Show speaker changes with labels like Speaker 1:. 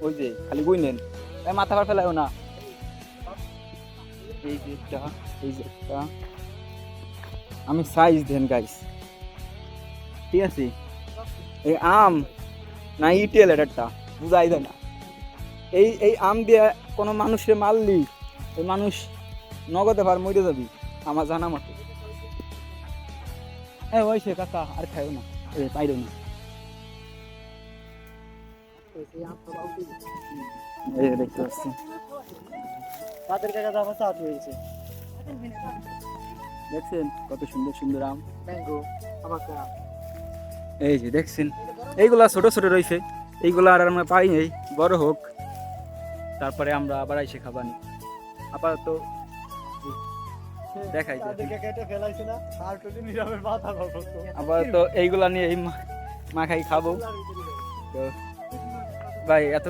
Speaker 1: ওই যে খালি গুই নেন, মাথা ভার ফেলাইও না। এই যে একটা, এই যে একটা, আমি সাইজ দেন গাইস, ঠিক আছে? এই আম না ইটেল একটা বুঝাই দেয় না। এই আম দিয়ে কোনো মানুষে মারলি এই মানুষ নগদে ভার মরে যাবি আমার জানা মতো। হ্যাঁ ওই সে কাকা আর খাইও না, পাইরো না। এই যে দেখতে পাচ্ছি
Speaker 2: তাদের কাকা দাম চাট হয়েছে।
Speaker 1: দেখছেন কত সুন্দর সুন্দর আম।
Speaker 2: ম্যাঙ্গো আমার
Speaker 1: এই যে দেখছেন এইগুলা ছোট ছোট রয়েছে, এইগুলা আর আমরা পাই নাই, বড় হোক তারপরে আমরা আবার এসে খাবানি। আপাতত দেখাই যায়।
Speaker 2: তাদেরকে কেটে ফেলাইছে না আর যদি নীরবের মাথা গল্প
Speaker 1: আপাতত এইগুলা নিয়ে এই মাখাই খাবো। তো ভাই এত